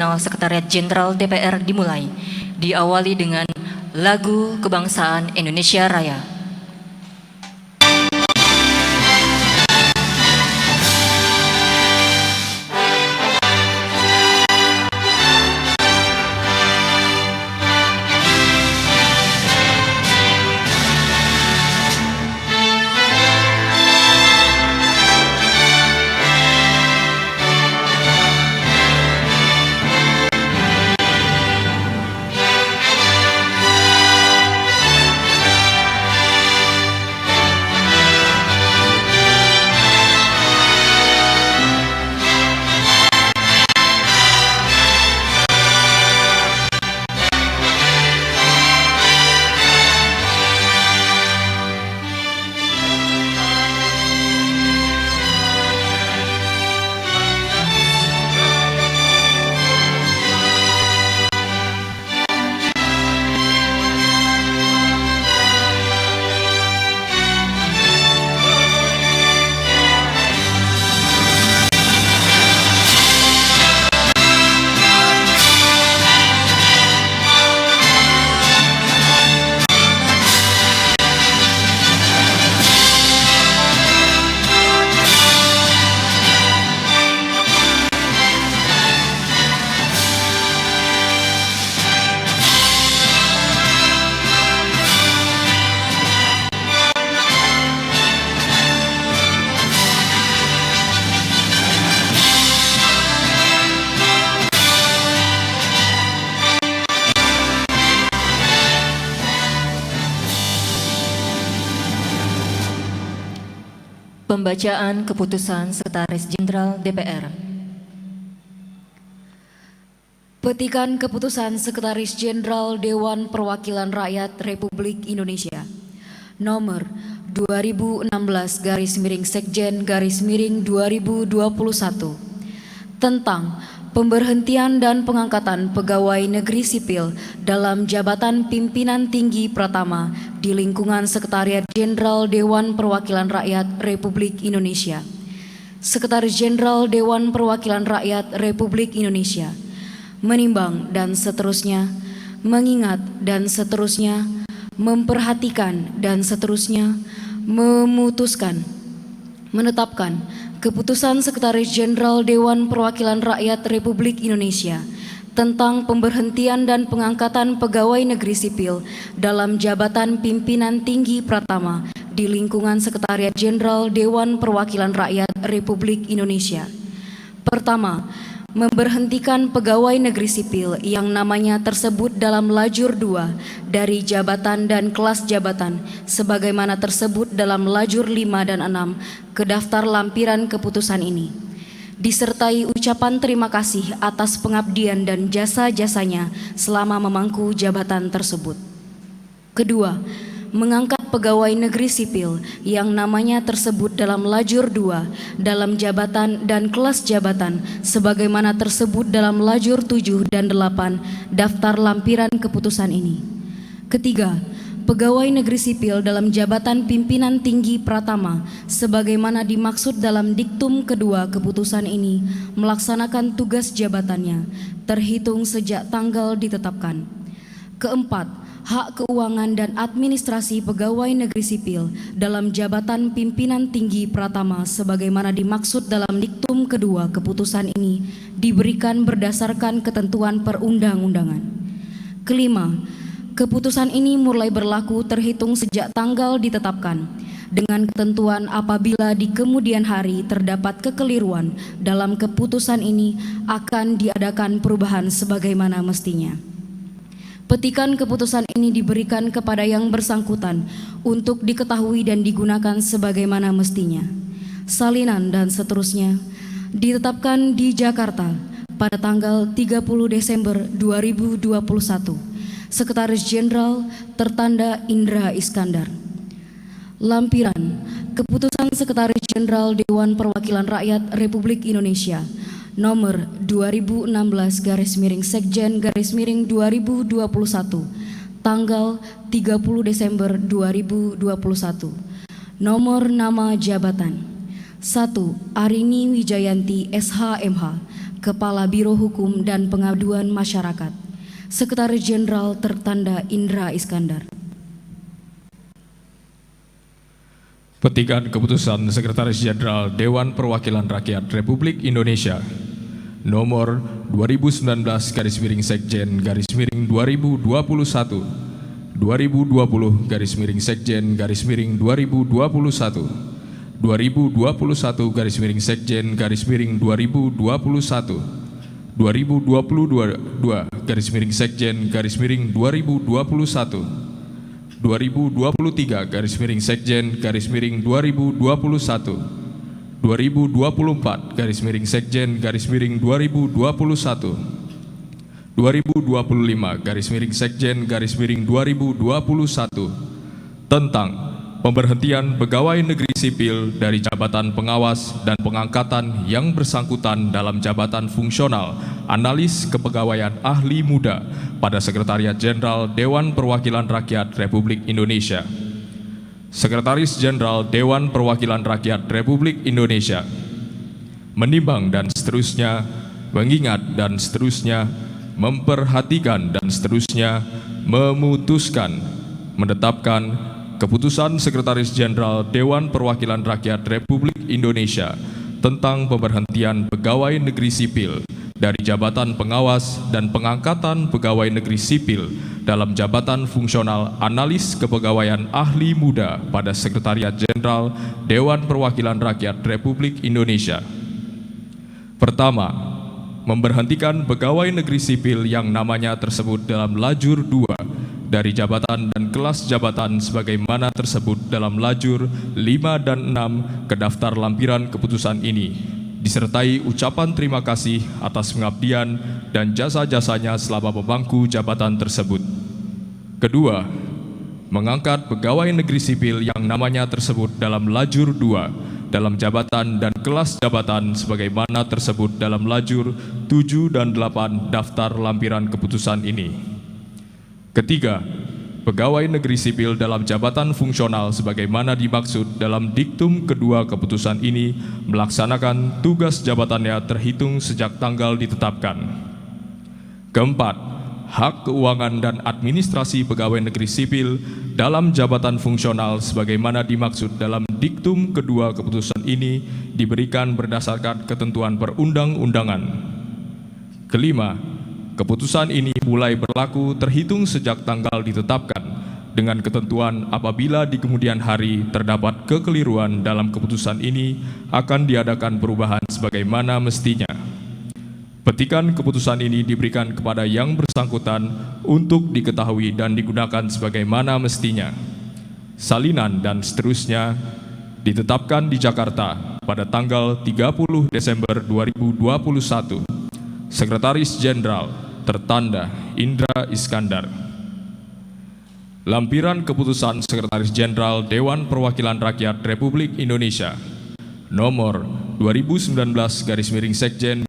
Sekretariat Jenderal DPR dimulai, diawali dengan lagu kebangsaan Indonesia Raya. Pembacaan Keputusan Sekretaris Jenderal DPR. Petikan Keputusan Sekretaris Jenderal Dewan Perwakilan Rakyat Republik Indonesia Nomor 2016-Sekjen-2021 tentang pemberhentian dan pengangkatan pegawai negeri sipil dalam jabatan pimpinan tinggi pratama di lingkungan Sekretariat Jenderal Dewan Perwakilan Rakyat Republik Indonesia. Sekretaris Jenderal Dewan Perwakilan Rakyat Republik Indonesia menimbang dan seterusnya, mengingat dan seterusnya, memperhatikan dan seterusnya, memutuskan, menetapkan Keputusan Sekretaris Jenderal Dewan Perwakilan Rakyat Republik Indonesia tentang pemberhentian dan pengangkatan pegawai negeri sipil dalam jabatan pimpinan tinggi pratama di lingkungan Sekretariat Jenderal Dewan Perwakilan Rakyat Republik Indonesia. Pertama, memberhentikan pegawai negeri sipil yang namanya tersebut dalam lajur 2 dari jabatan dan kelas jabatan sebagaimana tersebut dalam lajur 5 dan 6 ke daftar lampiran keputusan ini, disertai ucapan terima kasih atas pengabdian dan jasa-jasanya selama memangku jabatan tersebut. Kedua, mengangkat pegawai negeri sipil yang namanya tersebut dalam lajur 2 dalam jabatan dan kelas jabatan sebagaimana tersebut dalam lajur 7 dan 8 daftar lampiran keputusan ini. Ketiga, pegawai negeri sipil dalam jabatan pimpinan tinggi pratama sebagaimana dimaksud dalam diktum kedua keputusan ini melaksanakan tugas jabatannya terhitung sejak tanggal ditetapkan. Keempat, hak keuangan dan administrasi pegawai negeri sipil dalam jabatan pimpinan tinggi pratama sebagaimana dimaksud dalam diktum kedua keputusan ini diberikan berdasarkan ketentuan perundang-undangan. Kelima, keputusan ini mulai berlaku terhitung sejak tanggal ditetapkan dengan ketentuan apabila di kemudian hari terdapat kekeliruan dalam keputusan ini akan diadakan perubahan sebagaimana mestinya. Petikan keputusan ini diberikan kepada yang bersangkutan untuk diketahui dan digunakan sebagaimana mestinya. Salinan dan seterusnya ditetapkan di Jakarta pada tanggal 30 Desember 2021. Sekretaris Jenderal tertanda Indra Iskandar. Lampiran Keputusan Sekretaris Jenderal Dewan Perwakilan Rakyat Republik Indonesia Nomor 2016-Sekjen-2021 tanggal 30 Desember 2021. Nomor nama jabatan 1. Arini Wijayanti SHMH, Kepala Biro Hukum dan Pengaduan Masyarakat, Sekretaris Jenderal tertanda Indra Iskandar. Petikan Keputusan Sekretaris Jenderal Dewan Perwakilan Rakyat Republik Indonesia nomor 2019-Sekjen-2021 2020-Sekjen-2021 2021-Sekjen-2021 2022-Sekjen-2021 2023-Sekjen-2021 2024-Sekjen-2021 2025-Sekjen-2021 tentang pemberhentian pegawai negeri sipil dari jabatan pengawas dan pengangkatan yang bersangkutan dalam jabatan fungsional analis kepegawaian ahli muda pada Sekretariat Jenderal Dewan Perwakilan Rakyat Republik Indonesia. Sekretaris Jenderal Dewan Perwakilan Rakyat Republik Indonesia menimbang dan seterusnya, mengingat dan seterusnya, memperhatikan dan seterusnya, memutuskan, menetapkan Keputusan Sekretaris Jenderal Dewan Perwakilan Rakyat Republik Indonesia tentang pemberhentian pegawai negeri sipil dari jabatan pengawas dan pengangkatan pegawai negeri sipil dalam jabatan fungsional analis kepegawaian ahli muda pada Sekretariat Jenderal Dewan Perwakilan Rakyat Republik Indonesia. Pertama, memberhentikan pegawai negeri sipil yang namanya tersebut dalam lajur 2 dari jabatan dan kelas jabatan sebagaimana tersebut dalam lajur 5 dan 6 ke daftar lampiran keputusan ini, disertai ucapan terima kasih atas pengabdian dan jasa-jasanya selama memangku jabatan tersebut. Kedua, mengangkat pegawai negeri sipil yang namanya tersebut dalam lajur 2 dalam jabatan dan kelas jabatan sebagaimana tersebut dalam lajur 7 dan 8 daftar lampiran keputusan ini. Ketiga, pegawai negeri sipil dalam jabatan fungsional sebagaimana dimaksud dalam diktum kedua keputusan ini melaksanakan tugas jabatannya terhitung sejak tanggal ditetapkan. Keempat, hak keuangan dan administrasi pegawai negeri sipil dalam jabatan fungsional sebagaimana dimaksud dalam diktum kedua keputusan ini diberikan berdasarkan ketentuan perundang-undangan. Kelima, keputusan ini mulai berlaku terhitung sejak tanggal ditetapkan dengan ketentuan apabila di kemudian hari terdapat kekeliruan dalam keputusan ini akan diadakan perubahan sebagaimana mestinya. Petikan keputusan ini diberikan kepada yang bersangkutan untuk diketahui dan digunakan sebagaimana mestinya. Salinan dan seterusnya ditetapkan di Jakarta pada tanggal 30 Desember 2021. Sekretaris Jenderal tertanda Indra Iskandar. Lampiran Keputusan Sekretaris Jenderal Dewan Perwakilan Rakyat Republik Indonesia nomor 2019-Sekjen-2021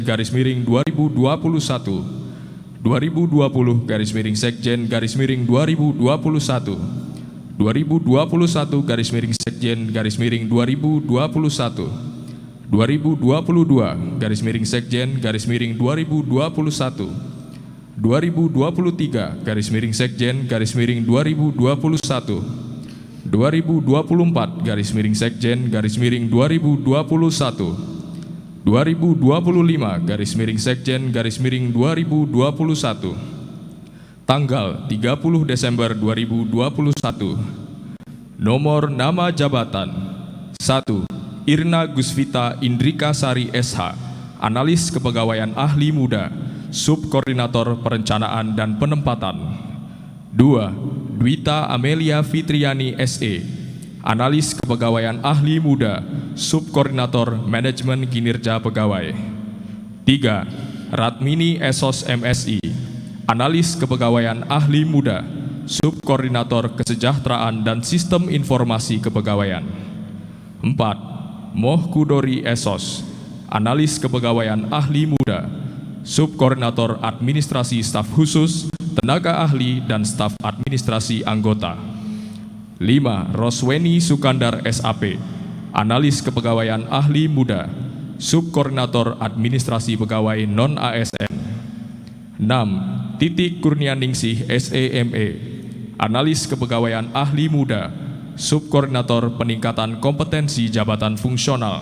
2020-Sekjen-2021 2021-Sekjen-2021 2022-Sekjen-2021 2023-Sekjen-2021 2024-Sekjen-2021 2025-Sekjen-2021 tanggal 30 Desember 2021. Nomor nama jabatan 1. Irna Gusvita Indrika Sari SH, Analis Kepegawaian Ahli Muda, Subkoordinator Perencanaan dan Penempatan. 2. Dwita Amelia Fitriani SE, Analis Kepegawaian Ahli Muda, Subkoordinator Manajemen Kinerja Pegawai. 3. Ratmini Esos MSI, Analis Kepegawaian Ahli Muda, Subkoordinator Kesejahteraan dan Sistem Informasi Kepegawaian. 4. Moh Kudori Esos, Analis Kepegawaian Ahli Muda, Subkoordinator Administrasi Staf Khusus, Tenaga Ahli dan Staf Administrasi Anggota. 5. Rosweni Sukandar SAP, Analis Kepegawaian Ahli Muda, Subkoordinator Administrasi Pegawai Non-ASN. 6. Titik Kurnianingsih, SEME, Analis Kepegawaian Ahli Muda, Subkoordinator Peningkatan Kompetensi Jabatan Fungsional.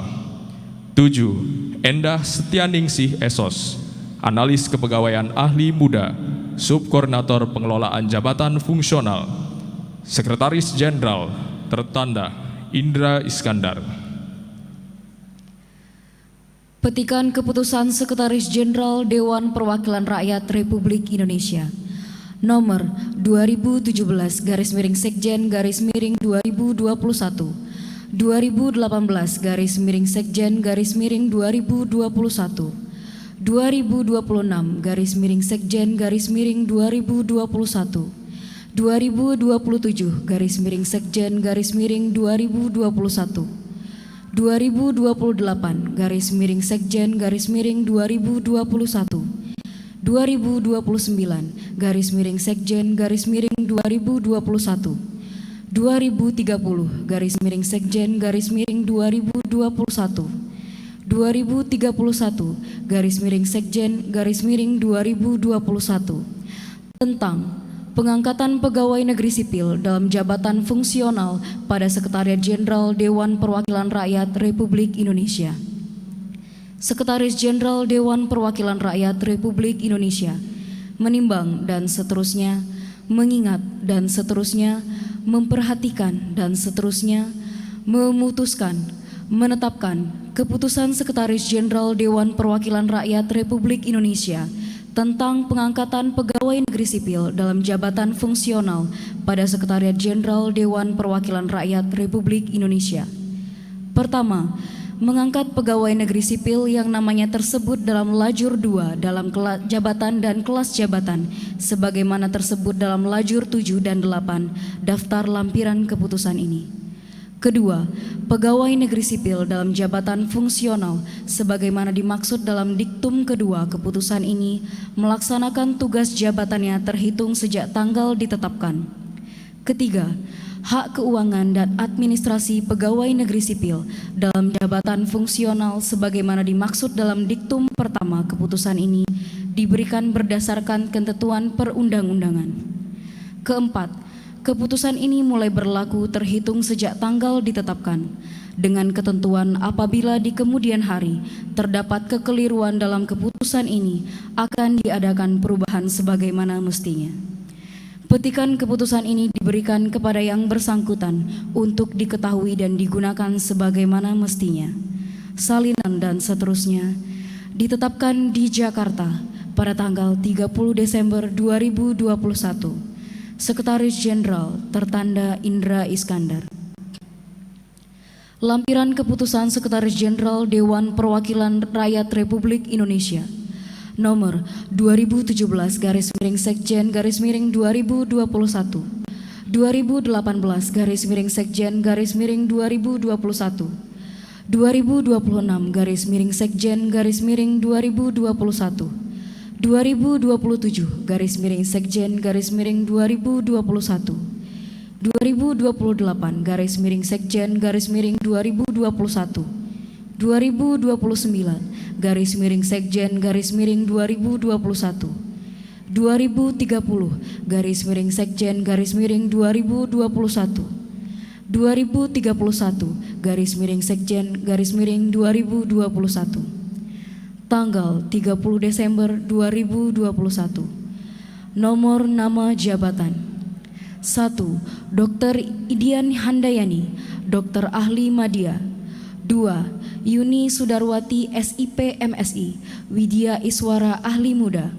7. Endah Setianingsih, SOS, Analis Kepegawaian Ahli Muda, Subkoordinator Pengelolaan Jabatan Fungsional. Sekretaris Jenderal tertanda Indra Iskandar. Petikan Keputusan Sekretaris Jenderal Dewan Perwakilan Rakyat Republik Indonesia Nomor 2017-Sekjen-2021 2018-Sekjen-2021 2026-Sekjen-2021 2027-Sekjen-2021 2028-Sekjen-2021 2029-Sekjen-2021 2030-Sekjen-2021 2031-Sekjen-2021 tentang pengangkatan pegawai negeri sipil dalam jabatan fungsional pada Sekretariat Jenderal Dewan Perwakilan Rakyat Republik Indonesia. Sekretaris Jenderal Dewan Perwakilan Rakyat Republik Indonesia menimbang dan seterusnya, mengingat dan seterusnya, memperhatikan dan seterusnya, memutuskan, menetapkan Keputusan Sekretaris Jenderal Dewan Perwakilan Rakyat Republik Indonesia tentang pengangkatan pegawai negeri sipil dalam jabatan fungsional pada Sekretariat Jenderal Dewan Perwakilan Rakyat Republik Indonesia. Pertama, mengangkat pegawai negeri sipil yang namanya tersebut dalam lajur 2 dalam jabatan dan kelas jabatan sebagaimana tersebut dalam lajur 7 dan 8 daftar lampiran keputusan ini. Kedua, pegawai negeri sipil dalam jabatan fungsional sebagaimana dimaksud dalam diktum kedua keputusan ini melaksanakan tugas jabatannya terhitung sejak tanggal ditetapkan. Ketiga, hak keuangan dan administrasi pegawai negeri sipil dalam jabatan fungsional sebagaimana dimaksud dalam diktum pertama keputusan ini diberikan berdasarkan ketentuan perundang-undangan. Keempat, keputusan ini mulai berlaku terhitung sejak tanggal ditetapkan, dengan ketentuan apabila di kemudian hari terdapat kekeliruan dalam keputusan ini akan diadakan perubahan sebagaimana mestinya. Petikan keputusan ini diberikan kepada yang bersangkutan untuk diketahui dan digunakan sebagaimana mestinya. Salinan dan seterusnya ditetapkan di Jakarta pada tanggal 30 Desember 2021. Sekretaris Jenderal tertanda Indra Iskandar. Lampiran Keputusan Sekretaris Jenderal Dewan Perwakilan Rakyat Republik Indonesia Nomor 2017-Sekjen-2021 2018-Sekjen-2021 2026-Sekjen-2021 2027-Sekjen-2021 2028-Sekjen-2021 2029-Sekjen-2021 2030-Sekjen-2021 2031-Sekjen-2021 tanggal 30 Desember 2021. Nomor nama jabatan 1. Dr. Idian Handayani, Dr. Ahli Madya. 2. Yuni Sudarwati, SIP MSI, Widya Iswara Ahli Muda.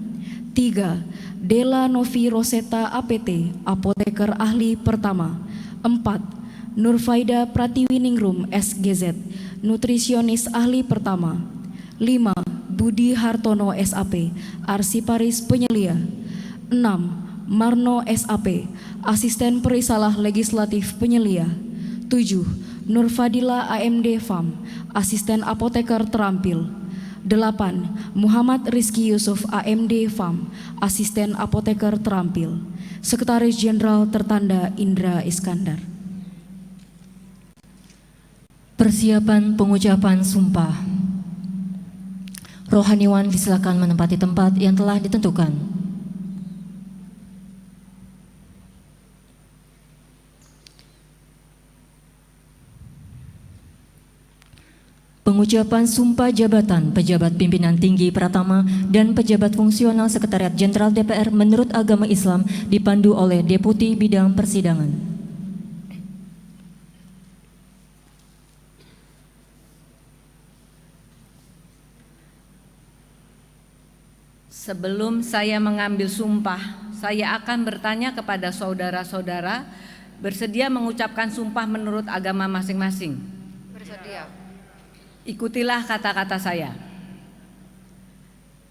3. Dela Novi Roseta APT, Apoteker Ahli Pertama. 4. Nurfaida Pratiwiningrum SGZ, Nutrisionis Ahli Pertama. 5. Budi Hartono SAP, Arsiparis Penyelia. 6. Marno SAP, Asisten Perisalah Legislatif Penyelia. 7. Nurfadila AMD FAM, Asisten Apoteker Terampil. 8. Muhammad Rizky Yusuf AMD FAM, Asisten Apoteker Terampil. Sekretaris Jenderal tertanda Indra Iskandar. Persiapan pengucapan sumpah. Rohaniwan disilakan menempati tempat yang telah ditentukan. Pengucapan sumpah jabatan pejabat pimpinan tinggi Pratama dan pejabat fungsional Sekretariat Jenderal DPR menurut agama Islam dipandu oleh Deputi Bidang Persidangan. Sebelum saya mengambil sumpah, saya akan bertanya kepada saudara-saudara bersedia mengucapkan sumpah menurut agama masing-masing. Bersedia. Ikutilah kata-kata saya.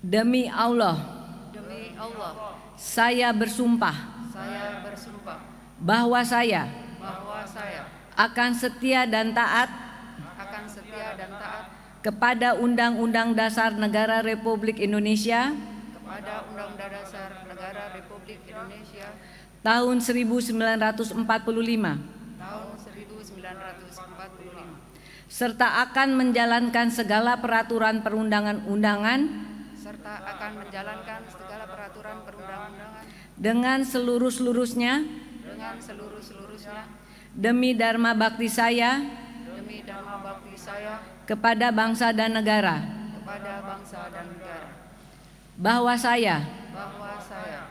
Demi Allah, Demi Allah, saya bersumpah saya bersumpah bahwa saya bahwa saya akan setia dan taat akan setia dan taat kepada Undang-Undang Dasar Negara Republik Indonesia kepada Undang-Undang Dasar Negara Republik Indonesia tahun 1945 tahun 1945 serta akan menjalankan segala peraturan perundang-undangan serta akan menjalankan segala peraturan perundang-undangan dengan seluruh-seluruhnya dengan seluruh-seluruhnya demi dharma bakti saya demi dharma bakti saya kepada bangsa dan negara, kepada bangsa dan negara, bahwa saya bahwa saya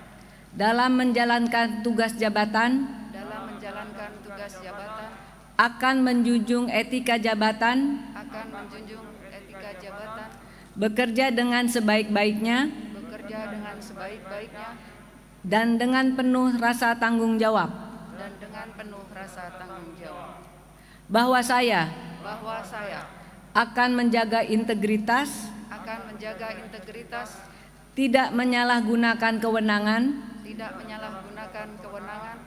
dalam menjalankan tugas jabatan dalam menjalankan tugas jabatan akan menjunjung etika jabatan, akan menjunjung etika jabatan, bekerja dengan sebaik-baiknya bekerja dengan sebaik-baiknya dan dengan penuh rasa tanggung jawab, dan dengan penuh rasa tanggung jawab, bahwa saya bahwa saya akan menjaga integritas, akan menjaga integritas, tidak menyalahgunakan kewenangan, tidak menyalahgunakan kewenangan,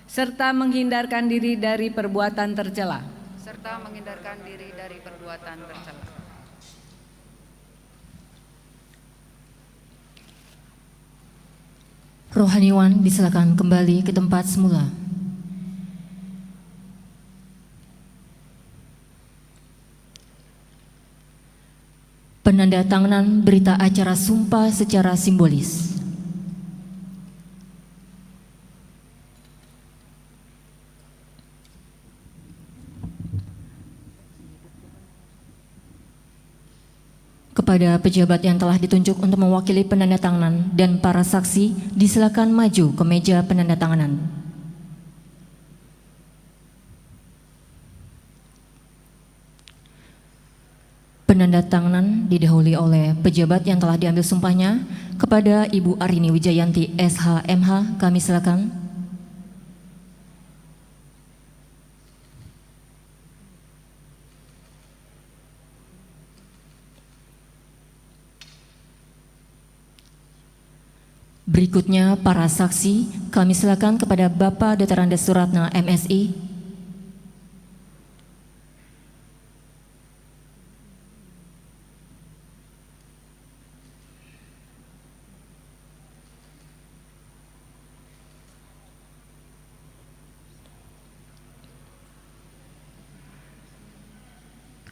serta menghindarkan diri dari perbuatan tercela. serta menghindarkan diri dari perbuatan tercela. Rohaniwan disilakan kembali ke tempat semula. Penandatanganan berita acara sumpah secara simbolis. Kepada pejabat yang telah ditunjuk untuk mewakili penandatanganan dan para saksi disilakan maju ke meja penandatanganan. Penandatanganan didahului oleh pejabat yang telah diambil sumpahnya. Kepada Ibu Arini Wijayanti SH.MH kami silakan. Berikutnya para saksi kami silakan kepada Bapak Dr. Andes Suratna MSI.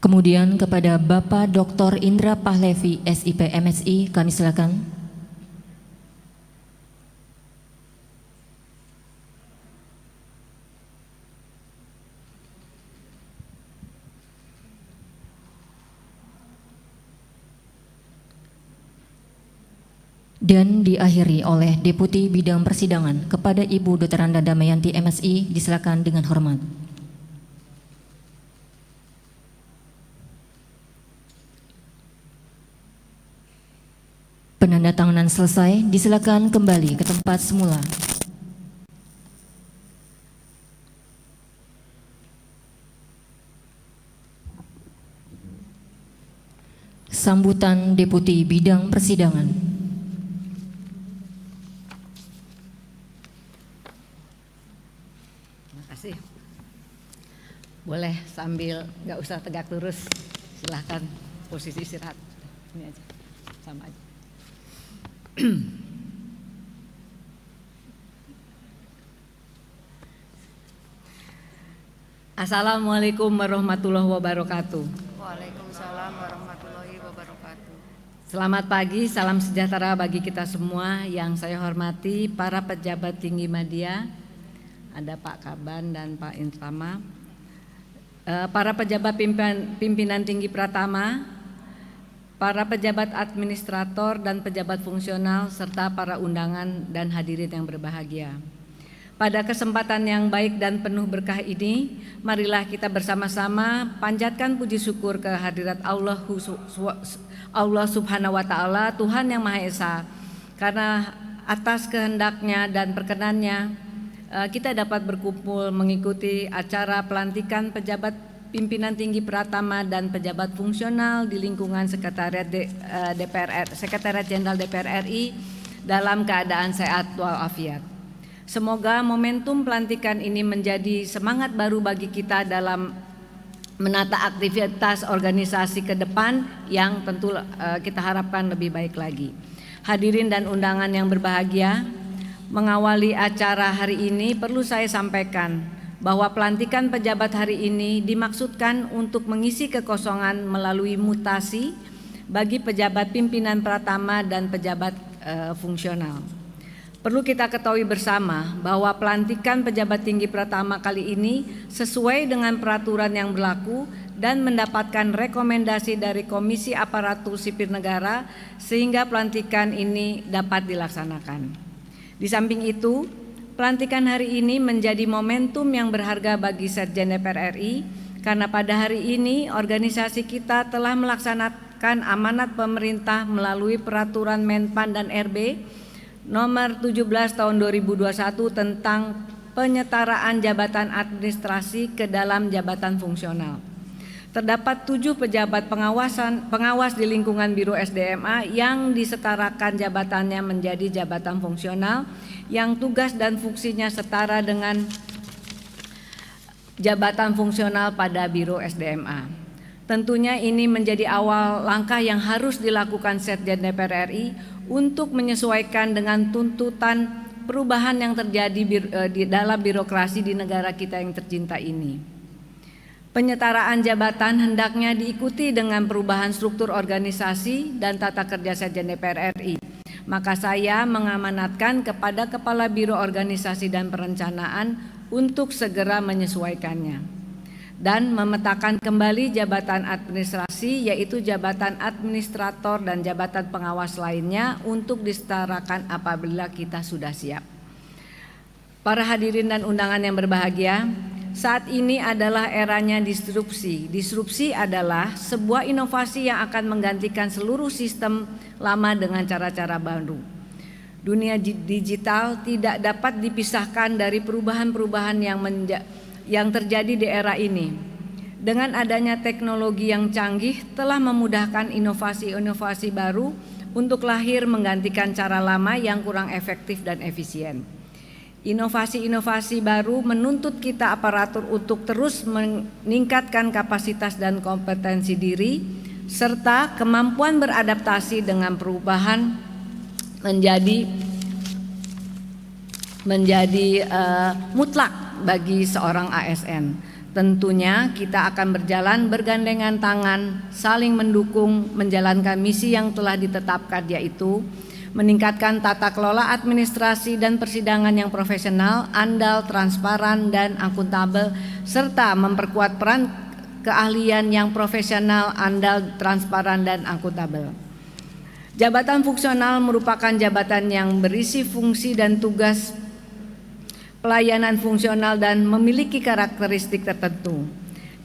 Kemudian kepada Bapak Dr. Indra Pahlevi SIP MSI kami silakan. Dan diakhiri oleh Deputi Bidang Persidangan kepada Ibu Dr. Anda Damayanti MSI disilakan dengan hormat. Penandatanganan selesai, disilakan kembali ke tempat semula. Sambutan Deputi Bidang Persidangan. Terima kasih. Boleh sambil nggak usah tegak lurus, silahkan posisi istirahat. Ini aja, sama aja. Assalamualaikum warahmatullahi wabarakatuh. Waalaikumsalam warahmatullahi wabarakatuh. Selamat pagi, salam sejahtera bagi kita semua. Yang saya hormati para pejabat tinggi media, ada Pak Kaban dan Pak Intrama, para pejabat pimpinan tinggi Pratama, para pejabat administrator dan pejabat fungsional, serta para undangan dan hadirin yang berbahagia. Pada kesempatan yang baik dan penuh berkah ini, marilah kita bersama-sama panjatkan puji syukur kehadirat Allah Subhanahu wa Ta'ala, Tuhan yang Maha Esa, karena atas kehendaknya dan perkenannya kita dapat berkumpul mengikuti acara pelantikan pejabat pimpinan tinggi Pratama dan pejabat fungsional di lingkungan Sekretariat Jenderal DPR RI dalam keadaan sehat walafiat. Semoga momentum pelantikan ini menjadi semangat baru bagi kita dalam menata aktivitas organisasi ke depan yang tentu kita harapkan lebih baik lagi. Hadirin dan undangan yang berbahagia, mengawali acara hari ini perlu saya sampaikan bahwa pelantikan pejabat hari ini dimaksudkan untuk mengisi kekosongan melalui mutasi bagi pejabat pimpinan Pratama dan pejabat fungsional. Perlu kita ketahui bersama bahwa pelantikan pejabat tinggi Pratama kali ini sesuai dengan peraturan yang berlaku dan mendapatkan rekomendasi dari Komisi Aparatur Sipil Negara sehingga pelantikan ini dapat dilaksanakan. Di samping itu, pelantikan hari ini menjadi momentum yang berharga bagi Sekjen DPR RI karena pada hari ini organisasi kita telah melaksanakan amanat pemerintah melalui peraturan Menpan dan RB Nomor 17 tahun 2021 tentang penyetaraan jabatan administrasi ke dalam jabatan fungsional. Terdapat 7 pejabat pengawas di lingkungan Biro SDMA yang disetarakan jabatannya menjadi jabatan fungsional yang tugas dan fungsinya setara dengan jabatan fungsional pada Biro SDMA. Tentunya ini menjadi awal langkah yang harus dilakukan Sekjen DPR RI untuk menyesuaikan dengan tuntutan perubahan yang terjadi di dalam birokrasi di negara kita yang tercinta ini. Penyetaraan jabatan hendaknya diikuti dengan perubahan struktur organisasi dan tata kerja Sekjen DPR RI. Maka saya mengamanatkan kepada Kepala Biro Organisasi dan Perencanaan untuk segera menyesuaikannya dan memetakan kembali jabatan administrasi yaitu jabatan administrator dan jabatan pengawas lainnya untuk disetarakan apabila kita sudah siap. Para hadirin dan undangan yang berbahagia, saat ini adalah eranya disrupsi. Disrupsi adalah sebuah inovasi yang akan menggantikan seluruh sistem lama dengan cara-cara baru. Dunia digital tidak dapat dipisahkan dari perubahan-perubahan yang terjadi di era ini. Dengan adanya teknologi yang canggih telah memudahkan inovasi-inovasi baru untuk lahir menggantikan cara lama yang kurang efektif dan efisien. Inovasi-inovasi baru menuntut kita aparatur untuk terus meningkatkan kapasitas dan kompetensi diri serta kemampuan beradaptasi dengan perubahan menjadi mutlak bagi seorang ASN. Tentunya kita akan berjalan bergandengan tangan, saling mendukung, menjalankan misi yang telah ditetapkan, yaitu meningkatkan tata kelola administrasi dan persidangan yang profesional, andal, transparan, dan akuntabel, serta memperkuat peran keahlian yang profesional, andal, transparan, dan akuntabel. Jabatan fungsional merupakan jabatan yang berisi fungsi dan tugas pelayanan fungsional dan memiliki karakteristik tertentu.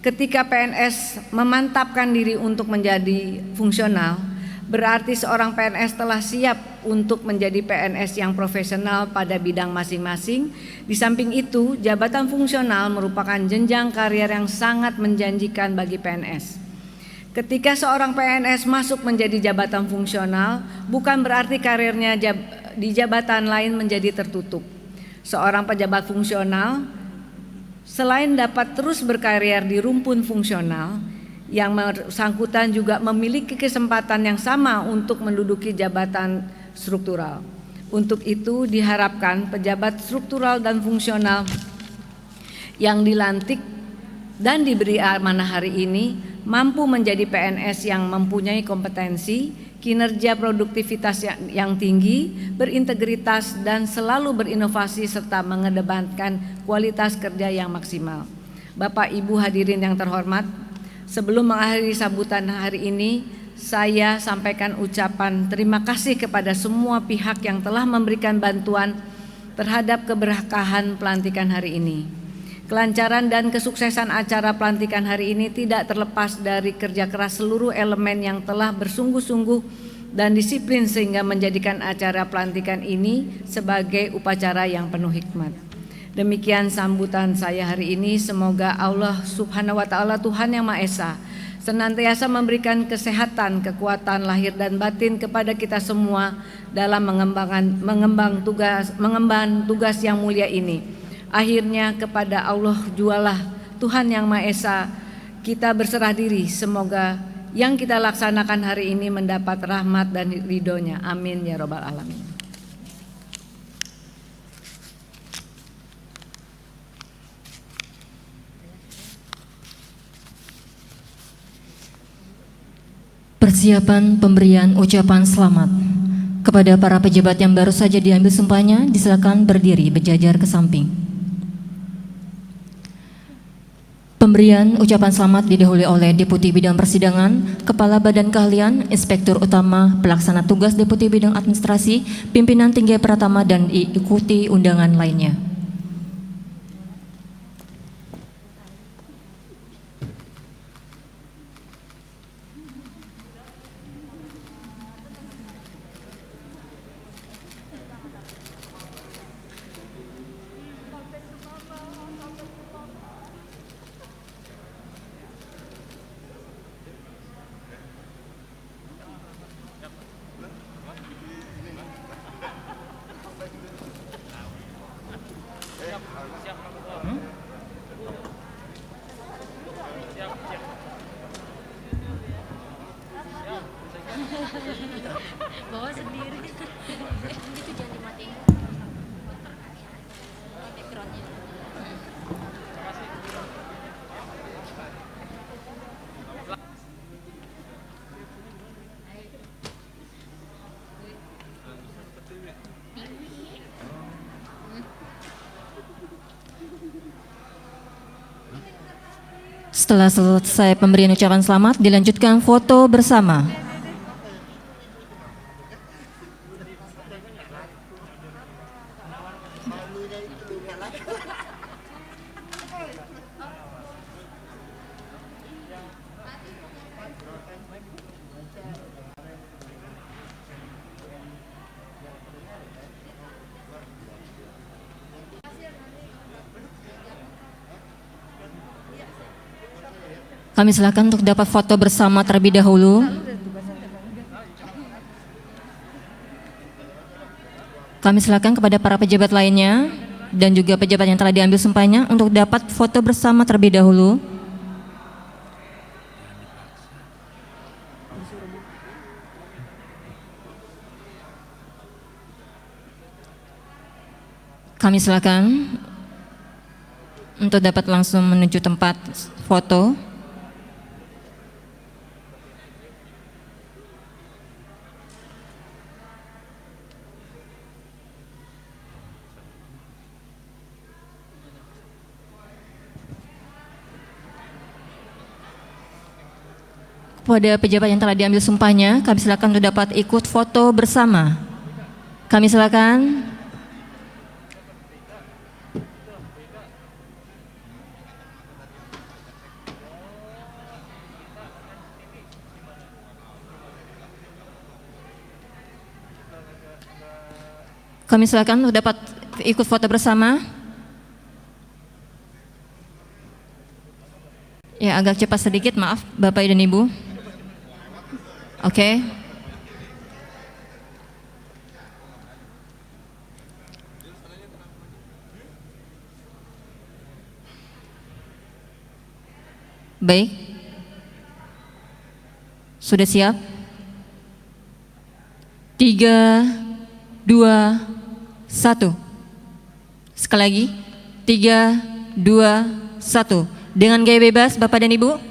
Ketika PNS memantapkan diri untuk menjadi fungsional, berarti seorang PNS telah siap untuk menjadi PNS yang profesional pada bidang masing-masing. Di samping itu, jabatan fungsional merupakan jenjang karier yang sangat menjanjikan bagi PNS. Ketika seorang PNS masuk menjadi jabatan fungsional, bukan berarti karirnya di jabatan lain menjadi tertutup. Seorang pejabat fungsional selain dapat terus berkarier di rumpun fungsional, yang bersangkutan juga memiliki kesempatan yang sama untuk menduduki jabatan struktural. Untuk itu diharapkan pejabat struktural dan fungsional yang dilantik dan diberi amanah hari ini mampu menjadi PNS yang mempunyai kompetensi, kinerja produktivitas yang tinggi, berintegritas, dan selalu berinovasi serta mengedepankan kualitas kerja yang maksimal. Bapak Ibu hadirin yang terhormat, sebelum mengakhiri sambutan hari ini, saya sampaikan ucapan terima kasih kepada semua pihak yang telah memberikan bantuan terhadap keberkahan pelantikan hari ini. Kelancaran dan kesuksesan acara pelantikan hari ini tidak terlepas dari kerja keras seluruh elemen yang telah bersungguh-sungguh dan disiplin sehingga menjadikan acara pelantikan ini sebagai upacara yang penuh hikmat. Demikian sambutan saya hari ini. Semoga Allah Subhanahu wa Ta'ala, Tuhan Yang Maha Esa, senantiasa memberikan kesehatan, kekuatan lahir dan batin kepada kita semua dalam mengemban tugas yang mulia ini. Akhirnya kepada Allah jualah Tuhan Yang Maha Esa kita berserah diri. Semoga yang kita laksanakan hari ini mendapat rahmat dan ridho-Nya. Amin ya Rabbal Alamin. Persiapan pemberian ucapan selamat. Kepada para pejabat yang baru saja diambil sumpahnya, disilakan berdiri berjajar ke samping. Pemberian ucapan selamat didahului oleh Deputi Bidang Persidangan, Kepala Badan Keahlian, Inspektur Utama, Pelaksana Tugas Deputi Bidang Administrasi, Pimpinan Tinggi Pratama, dan diikuti undangan lainnya. Bawa sendiri. Itu jangan dimatiin. Backgroundnya. Setelah selesai pemberian ucapan selamat, dilanjutkan foto bersama. Kami silakan untuk dapat foto bersama terlebih dahulu. Kami silakan kepada para pejabat lainnya dan juga pejabat yang telah diambil sumpahnya untuk dapat foto bersama terlebih dahulu. Kami silakan untuk dapat langsung menuju tempat foto. Kepada pejabat yang telah diambil sumpahnya, kami silakan untuk dapat ikut foto bersama. Kami silakan. Kami silakan untuk dapat ikut foto bersama. Ya, agak cepat sedikit, maaf Bapak dan Ibu. Oke. Baik. Sudah siap? 3, 2, 1. Sekali lagi. 3, 2, 1. Dengan gaya bebas Bapak dan Ibu.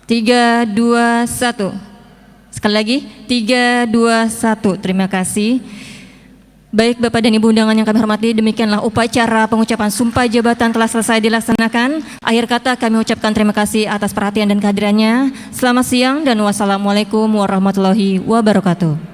3, 2, 1. Sekali lagi, 3, 2, 1. Terima kasih. Baik Bapak dan Ibu undangan yang kami hormati, demikianlah upacara pengucapan sumpah jabatan telah selesai dilaksanakan. Akhir kata kami ucapkan terima kasih atas perhatian dan kehadirannya. Selamat siang dan wassalamualaikum warahmatullahi wabarakatuh.